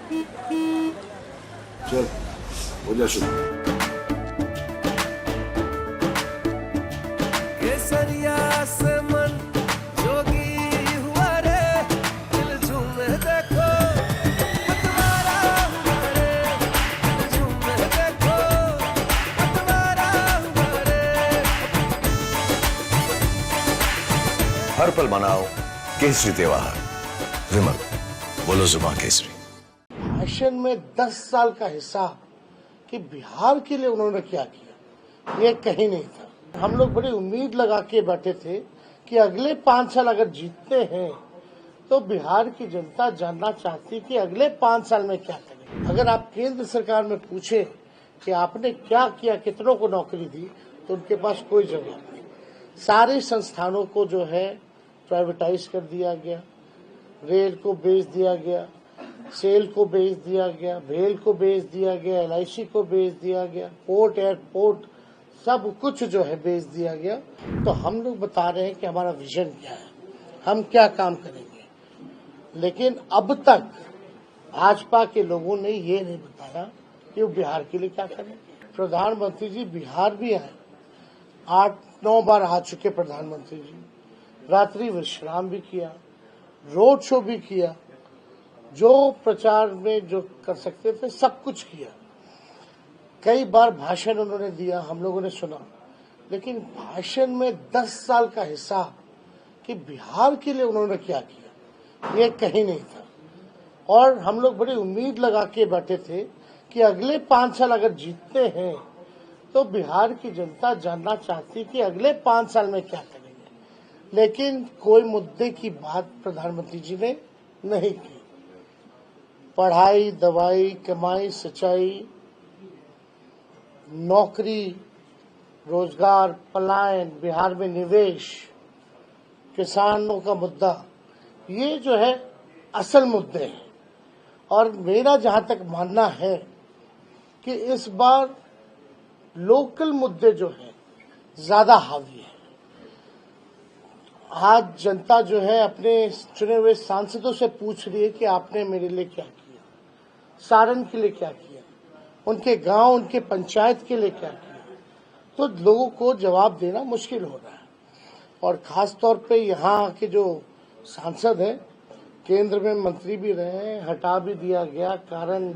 चल हो जा शुरू। केसरिया से मन जोगी हुआ रे, दिल झूमे देखो पतवारा हुआ रे, दिल झूमे देखो पतवारा हुआ रे। हर पल मनाओ केसरी त्योहार। विमल, बोलो जुबान केसरी। भाषण में 10 साल का हिसाब कि बिहार के लिए उन्होंने क्या किया, ये कहीं नहीं था। हम लोग बड़ी उम्मीद लगा के बैठे थे कि अगले 5 साल अगर जीतते हैं तो बिहार की जनता जानना चाहती कि अगले 5 साल में क्या करें। अगर आप केंद्र सरकार में पूछे कि आपने क्या किया, कितनों को नौकरी दी, तो उनके पास कोई जवाब नहीं। सारे संस्थानों को जो है प्राइवेटाइज कर दिया गया, रेल को बेच दिया गया, सेल को बेच दिया गया, भेल को बेच दिया गया, LIC को बेच दिया गया, पोर्ट एयरपोर्ट सब कुछ जो है बेच दिया गया। तो हम लोग बता रहे हैं कि हमारा विजन क्या है, हम क्या काम करेंगे। लेकिन अब तक भाजपा के लोगों ने ये नहीं बताया कि वो बिहार के लिए क्या करेंगे। प्रधानमंत्री जी बिहार भी आए, 8-9 बार आ चुके प्रधानमंत्री जी, रात्रि विश्राम भी किया, रोड शो भी किया, जो प्रचार में जो कर सकते थे सब कुछ किया। कई बार भाषण उन्होंने दिया, हम लोगों ने सुना, लेकिन भाषण में 10 साल का हिसाब कि बिहार के लिए उन्होंने क्या किया, ये कहीं नहीं था। और हम लोग बड़ी उम्मीद लगा के बैठे थे कि अगले 5 साल अगर जीतते हैं तो बिहार की जनता जानना चाहती कि अगले 5 साल में क्या करेंगे। लेकिन कोई मुद्दे की बात प्रधानमंत्री जी ने नहीं की। पढ़ाई, दवाई, कमाई, सच्चाई, नौकरी, रोजगार, पलायन, बिहार में निवेश, किसानों का मुद्दा, ये जो है असल मुद्दे हैं। और मेरा जहां तक मानना है कि इस बार लोकल मुद्दे जो है ज्यादा हावी है। आज जनता जो है अपने चुने हुए सांसदों से पूछ रही है कि आपने मेरे लिए क्या किया, सारण के लिए क्या किया, उनके गांव, उनके पंचायत के लिए क्या किया। तो लोगों को जवाब देना मुश्किल हो रहा है। और खास तौर पे यहाँ के जो सांसद हैं, केंद्र में मंत्री भी रहे हैं, हटा भी दिया गया, कारण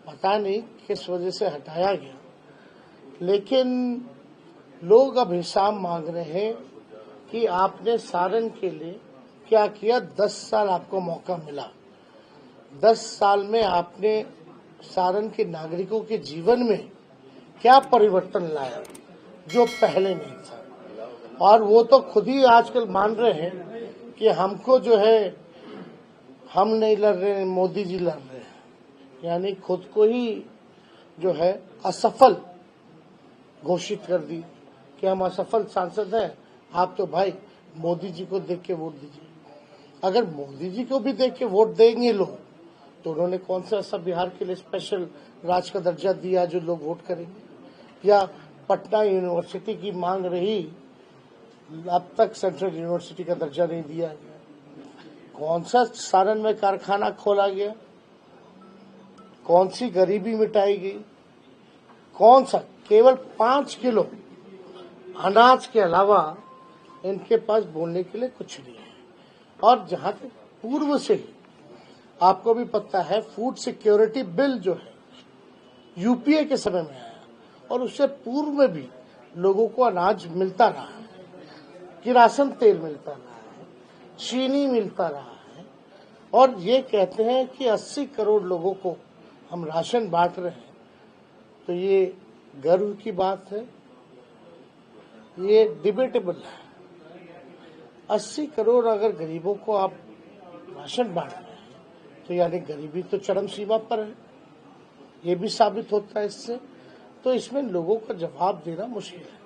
पता नहीं किस वजह से हटाया गया। लेकिन लोग अब हिसाब मांग रहे हैं कि आपने सारण के लिए क्या किया। 10 साल आपको मौका मिला, 10 साल में आपने सारण के नागरिकों के जीवन में क्या परिवर्तन लाया जो पहले नहीं था। और वो तो खुद ही आजकल मान रहे हैं कि हमको जो है, हम नहीं लड़ रहे, मोदी जी लड़ रहे हैं। यानी खुद को ही जो है असफल घोषित कर दी कि हम असफल सांसद हैं, आप तो भाई मोदी जी को देख के वोट दीजिए। अगर मोदी जी को भी देख के वोट देंगे लोग, तो उन्होंने कौन सा ऐसा बिहार के लिए स्पेशल राज्य का दर्जा दिया जो लोग वोट करेंगे। या पटना यूनिवर्सिटी की मांग रही, अब तक सेंट्रल यूनिवर्सिटी का दर्जा नहीं दिया गया। कौन सा सारण में कारखाना खोला गया, कौन सी गरीबी मिटाई गई, कौन सा, केवल 5 किलो अनाज के अलावा इनके पास बोलने के लिए कुछ नहीं है। और जहां तक पूर्व से ही आपको भी पता है, फूड सिक्योरिटी बिल जो है यूपीए के समय में आया, और उससे पूर्व में भी लोगों को अनाज मिलता रहा है, किरासन तेल मिलता रहा है, चीनी मिलता रहा है। और ये कहते हैं कि 80 करोड़ लोगों को हम राशन बांट रहे हैं, तो ये गर्व की बात है, ये डिबेटेबल है। 80 करोड़ अगर गरीबों को आप राशन बांट रहे हैं, तो यानी गरीबी तो चरम सीमा पर है, ये भी साबित होता है इससे। तो इसमें लोगों का जवाब देना मुश्किल है।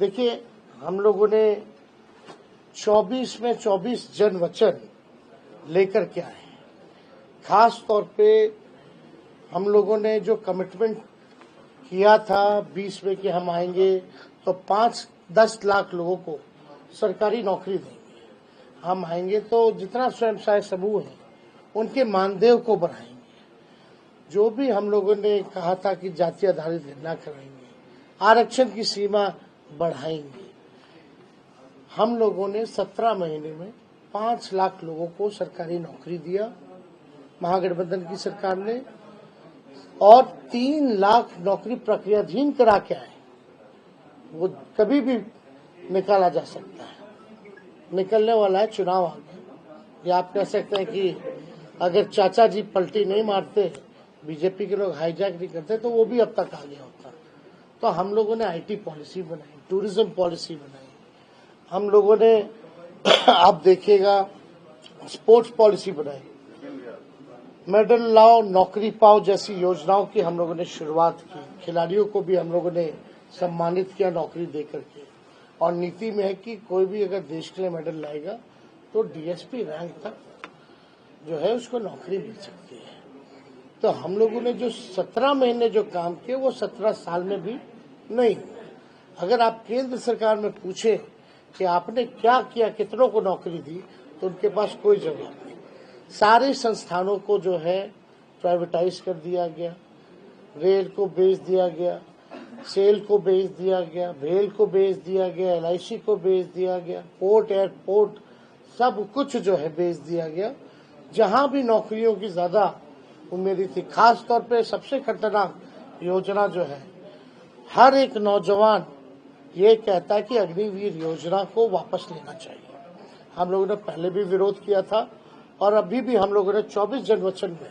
देखिए, हम लोगों ने 24 में 24 जन वचन लेकर के आए हैं। खास तौर पे हम लोगों ने जो कमिटमेंट किया था 20 में कि हम आएंगे तो 5-10 लाख लोगों को सरकारी नौकरी देंगे। हम आएंगे तो जितना स्वयं सहायता समूह है उनके मानदेय को बढ़ाएंगे। जो भी हम लोगों ने कहा था कि जाति आधारित गणना कराएंगे, आरक्षण की सीमा बढ़ाएंगे, हम लोगों ने 17 महीने में 5 लाख लोगों को सरकारी नौकरी दिया महागठबंधन की सरकार ने, और 3 लाख नौकरी प्रक्रियाधीन करा के आए। वो कभी भी निकाला जा सकता है, निकलने वाला है, चुनाव आ गया। या आप कह सकते हैं कि अगर चाचा जी पलटी नहीं मारते, बीजेपी के लोग हाईजैक नहीं करते, तो वो भी अब तक आ गया होता। तो हम लोगों ने आईटी पॉलिसी बनाई, टूरिज्म पॉलिसी बनाई, हम लोगों ने आप देखिएगा स्पोर्ट्स पॉलिसी बनाई, मेडल लाओ नौकरी पाओ जैसी योजनाओं की हम लोगों ने शुरुआत की। खिलाड़ियों को भी हम लोगों ने सम्मानित किया नौकरी देकर के, और नीति में है कि कोई भी अगर देश के लिए मेडल लाएगा तो डीएसपी रैंक तक जो है उसको नौकरी मिल सकती है। तो हम लोगों ने जो 17 महीने जो काम किए वो 17 साल में भी नहीं। अगर आप केंद्र सरकार में पूछे कि आपने क्या किया, कितनों को नौकरी दी, तो उनके पास कोई जवाब नहीं। सारे संस्थानों को जो है प्राइवेटाइज कर दिया गया, रेल को बेच दिया गया, सेल को बेच दिया गया, रेल को बेच दिया गया, एलआईसी को बेच दिया गया, पोर्ट एयरपोर्ट सब कुछ जो है बेच दिया गया। जहां भी नौकरियों की ज्यादा उम्मीद थी, खास तौर पे सबसे खतरनाक योजना जो है, हर एक नौजवान ये कहता है कि अग्निवीर योजना को वापस लेना चाहिए। हम लोगों ने पहले भी विरोध किया था और अभी भी हम लोगों ने 24 जनवचन में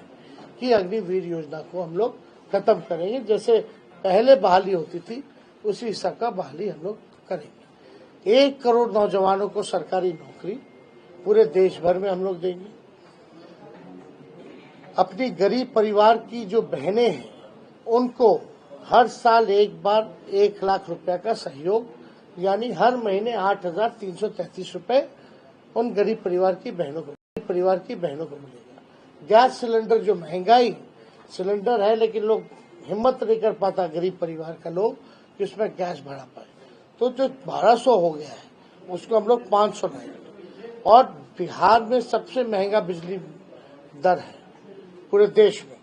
कि अग्निवीर योजना को हम लोग खत्म करेंगे। जैसे पहले बहाली होती थी उसी हिसाब का बहाली हम लोग करेंगे। 1 करोड़ नौजवानों को सरकारी नौकरी पूरे देश भर में हम लोग देंगे। अपनी गरीब परिवार की जो बहनें हैं उनको हर साल एक बार 1 लाख रुपया का सहयोग, यानी हर महीने 8,333 रुपए उन गरीब परिवार की बहनों को मिलेगा। गैस सिलेंडर जो महंगाई सिलेंडर है, लेकिन लोग हिम्मत नहीं कर पाता गरीब परिवार का लोग कि उसमें गैस भरा पाए, तो जो 1200 हो गया है उसको हम लोग 500 लाएंगे। और बिहार में सबसे महंगा बिजली दर है पूरे देश में,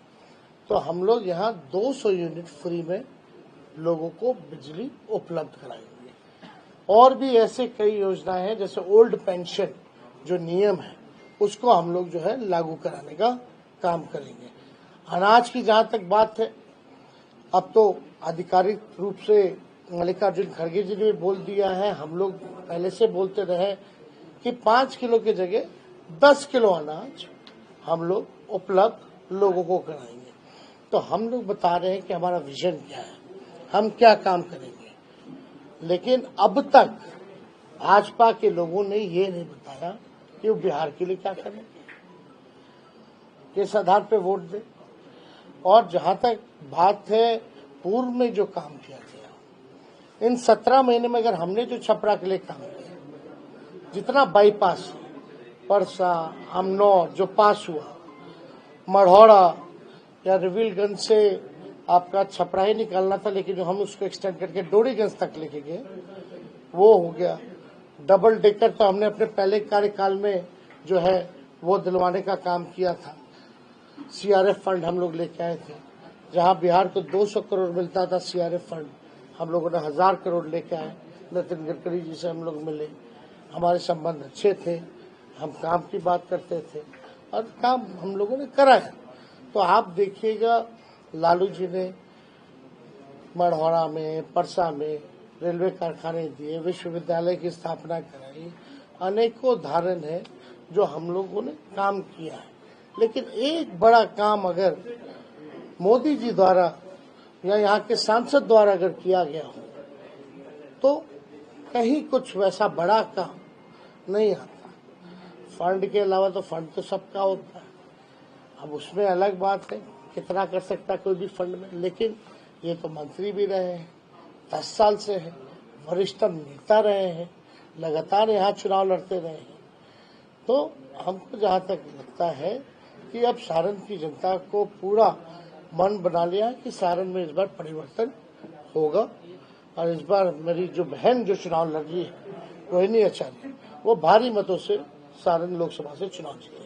तो हम लोग यहाँ 200 यूनिट फ्री में लोगों को बिजली उपलब्ध कराएंगे। और भी ऐसे कई योजनाएं हैं, जैसे ओल्ड पेंशन जो नियम है उसको हम लोग जो है लागू कराने का काम करेंगे। अनाज की जहां तक बात है, अब तो आधिकारिक रूप से मल्लिकार्जुन खड़गे जी ने बोल दिया है, हम लोग पहले से बोलते रहे कि 5 किलो की जगह 10 किलो अनाज हम लोग उपलब्ध लोगों को कराएंगे। तो हम लोग बता रहे हैं कि हमारा विजन क्या है, हम क्या काम करेंगे। लेकिन अब तक भाजपा के लोगों ने ये नहीं बताया कि वो बिहार के लिए क्या करेंगे, किस आधार पे वोट दे। और जहां तक बात है पूर्व में जो काम किया गया, इन 17 महीने में अगर हमने जो छपरा के लिए काम किया, जितना बाईपास परसा अमनौर जो पास हुआ, मढ़ौरा या रविलगंज से आपका छपरा ही निकालना था, लेकिन जो हम उसको एक्सटेंड करके डोरीगंज तक लेके गए वो हो गया। डबल डेकर तो हमने अपने पहले कार्यकाल में जो है वो दिलवाने का काम किया था। सीआरएफ फंड हम लोग लेके आए थे, जहां बिहार को 200 करोड़ मिलता था सीआरएफ फंड, हम लोगों ने 1000 करोड़ लेके आए। नितिन गडकरी जी से हम लोग मिले, हमारे संबंध अच्छे थे, हम काम की बात करते थे और काम हम लोगों ने कराया। तो आप देखिएगा लालू जी ने मढ़ौरा में, परसा में रेलवे कारखाने दिए, विश्वविद्यालय की स्थापना कराई, अनेकों उदाहरण है जो हम लोगों ने काम किया है। लेकिन एक बड़ा काम अगर मोदी जी द्वारा या यहाँ के सांसद द्वारा अगर किया गया हो तो कहीं कुछ वैसा बड़ा काम नहीं आता। फंड के अलावा तो फंड तो सबका होता है, अब उसमें अलग बात है कितना कर सकता है कोई भी फंड में। लेकिन ये तो मंत्री भी रहे हैं, 10 साल से है, वरिष्ठ नेता रहे हैं, लगातार यहाँ चुनाव लड़ते रहे हैं। तो हमको जहाँ तक लगता है कि अब सारण की जनता को पूरा मन बना लिया कि सारण में इस बार परिवर्तन होगा। और इस बार मेरी जो बहन जो चुनाव लड़ रही है रोहिणी आचार्य, वो भारी मतों से सारण लोकसभा से चुनाव जीतेगी।